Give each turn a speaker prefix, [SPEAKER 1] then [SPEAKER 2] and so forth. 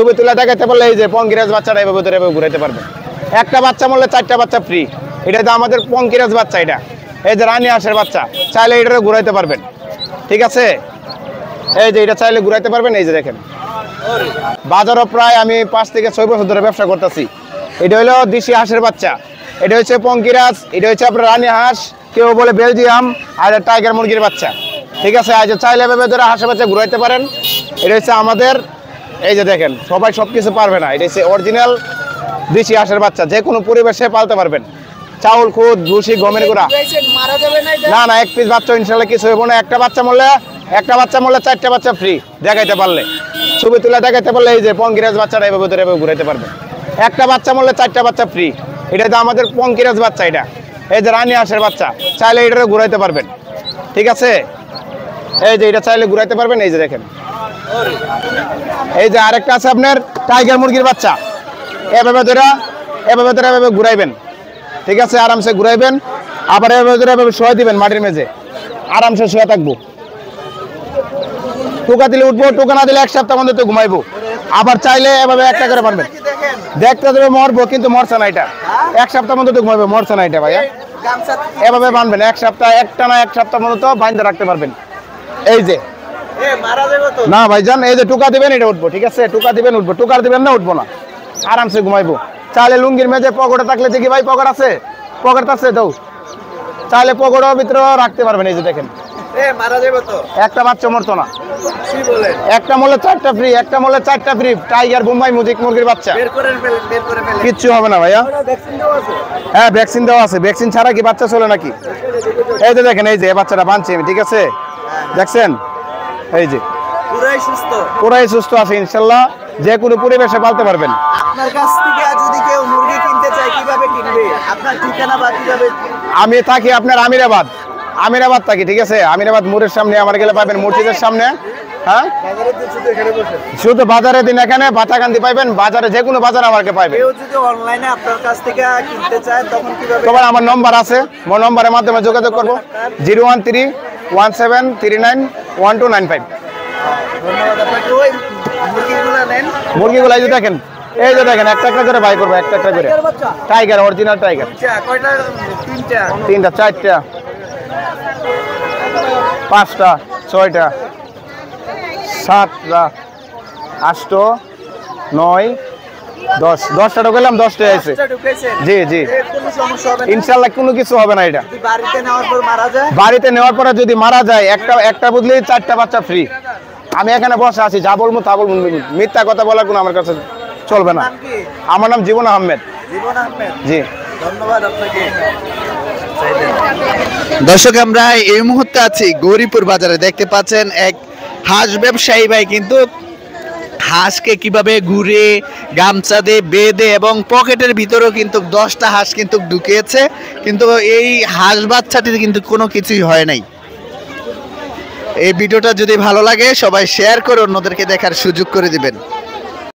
[SPEAKER 1] ছবি তুলে দেখাতে পারলে এই যে পঙ্কিরাজ বাচ্চাটা এভাবে ধরে এভাবে ঘুরাইতে পারবে। একটা বাচ্চা মরলে 4টা বাচ্চা ফ্রি। এটা তো আমাদের পঙ্কিরাজ বাচ্চা, এটা এই যে রানী হাঁসের বাচ্চা, চাইলে এটা ঘুরাইতে পারবেন। ঠিক আছে, এই যে এটা চাইলে ঘুরাইতে পারবেন। এই যে দেখেন, বাজারও প্রায় আমি 5 থেকে 6 বছর ধরে ব্যবসা করতেছি। এটা হলো দেশি হাঁসের বাচ্চা, এটা হচ্ছে পঙ্কিরাজ, এটা হচ্ছে আপনার রানী হাঁস, কেউ বলে বেলজিয়াম, আর টাইগার মুরগির বাচ্চা। ঠিক আছে, আজ চাইলে এভাবে ধরে হাঁসের বাচ্চা ঘুরাইতে পারেন। এটা হচ্ছে আমাদের, এই যে দেখেন, সবাই সবকিছু পারবে না। এটা হচ্ছে অরিজিনাল দেশি হাঁসের বাচ্চা, যে কোনো পরিবেশে পালতে পারবেন। চাউল, খুদ, ভুসি, গমের গুঁড়া। না না, এক পিস বাচ্চা ইনশাল্লাহ কিছু হইব না। একটা বাচ্চা মরলে 4টা বাচ্চা ফ্রি দেখাইতে পারলে, ছবি তুলে দেখাইতে পারলে এই যে পঙ্কিরাজ বাচ্চাটা এভাবে ধরে এভাবে ঘুরাইতে পারবে। একটা বাচ্চা মরলে 4টা বাচ্চা ফ্রি। এটা তো আমাদের পঙ্কিরাজ বাচ্চা, এটা এই যে রানী হাঁসের বাচ্চা, চাইলে এটা ঘুরাইতে পারবেন। ঠিক আছে, এই যে এটা চাইলে ঘুরাইতে পারবেন। এই যে দেখেন, এই যে আরেকটা আছে আপনার টাইগার মুরগির বাচ্চা, এভাবে ধরে এভাবে ঘুরাইবেন। ঠিক আছে, আরামসে ঘুরাইবেন, আবার এভাবে ধরে এভাবে শোয়া দিবেন মাটির মেঝে, আরামসে শুয়ে থাকবো। টোকা দিলে উঠবো, টোকা না দিলে 1 সপ্তাহ মধ্যে তো ঘুমাইবো। আবার চাইলে এভাবে একটা করে পারবেন। দেখতে দেবে মরবো, কিন্তু মরছে না। এটা 1 সপ্তাহ মধ্যে তো ঘুমাইবো, মরছে না এটা ভাইয়া। এভাবে বানবেন 1 সপ্তাহ, একটা না 1 সপ্তাহ মতো বাঁধতে রাখতে পারবেন। এই যে না ভাইজান, এই যে টোকা দিবেন, এটা উঠবো। ঠিক আছে, টোকা দিবেন উঠবো, টোকা দিবেন না উঠবো না, আরামসে ঘুমাইবো। চাইলে লুঙ্গির মেঝে পকেটে থাকলে দেখি ভাই পকেট আছে, পকেট আছে তো চাইলে পকেটের ভিতরে রাখতে পারবেন। এই যে দেখেন, একটা বাচ্চা মরতো না। একটা মরলে 4টা ফ্রি, একটা মরলে 4টা ফ্রি। টাইগার, বোম্বাই মুরগির বাচ্চা, কিচ্ছু হবে না ভাইয়া। হ্যাঁ, ভ্যাকসিন দেওয়া আছে। ভ্যাকসিন ছাড়া কি বাচ্চা চলে নাকি? এই যে দেখেন, এই যে বাচ্চাটা বানছি আমি। ঠিক আছে, দেখছেন, এই যে পুরাই সুস্থ আছে ইনশাল্লাহ। যে কোনো পরিবেশে পালতে পারবেন।
[SPEAKER 2] আপনার কাছ থেকে যদি কেউ মুরগি কিনতে চায় কিভাবে কিনবে? আপনার ঠিকানা বা কিভাবে?
[SPEAKER 1] আমি থাকি আপনার আমিরাবাদ থাকি। ঠিক আছে, আমিরাবাদ মোড়ের সামনে আমার গেলে পাবেন, মসজিদের সামনে। হ্যাঁ, শুধু বাজারের দিন এখানে বাতাকান্দি পাইবেন, বাজারে যে কোনো বাজার আমাকে পাইবেন।
[SPEAKER 2] কেউ যদি অনলাইনে আপনার কাছ থেকে কিনতে চায় তখন কিভাবে?
[SPEAKER 1] তোমার আমার নম্বর আছে, আমার নম্বরের মাধ্যমে যোগাযোগ করবো 01317391295।
[SPEAKER 2] ধন্যবাদ আপনাকে। ওই মুরগিগুলো নেন,
[SPEAKER 1] মুরগিগুলো এই যে দেখেন, এই যে দেখেন, একটা একটা করে বাই করবো, একটা একটা করে। Tiger, original tiger.
[SPEAKER 2] কয়টা?
[SPEAKER 1] 3টা, 4টা, 5টা, 6টা, 7টা, 8টা, 9, 10। 10টা ঢুকালাম, 10টা আছে। জি জি, ইনশাল্লাহ কোনো কিছু হবে না। এটা বাড়িতে নেওয়ার পরে যদি মারা যায়, একটা বদলে 4টা বাচ্চা ফ্রি। আমি এখানে বসে আছি, যা বলবো তা বলবো, মিথ্যা কথা বলার কোনো আমার কাছে চলবে না। আমার নাম জীবন আহমেদ। জি,
[SPEAKER 2] ধন্যবাদ আপনাকে।
[SPEAKER 3] দর্শক, আমরা এই মুহূর্তে আছি গৌরীপুর বাজারে। দেখতে পাচ্ছেন এক হাঁস ব্যবসায়ী ভাই কিন্তু হাঁসকে কিভাবে ঘুরে গামছা দিয়ে বেঁধে এবং পকেটের ভিতরেও কিন্তু 10টা হাঁস কিন্তু ঢুকিয়েছে, কিন্তু এই হাঁস বাচ্চাটির কিন্তু কোনো কিছুই হয় নাই। এই ভিডিওটা যদি ভালো লাগে সবাই শেয়ার করে অন্যদেরকে দেখার সুযোগ করে দিবেন।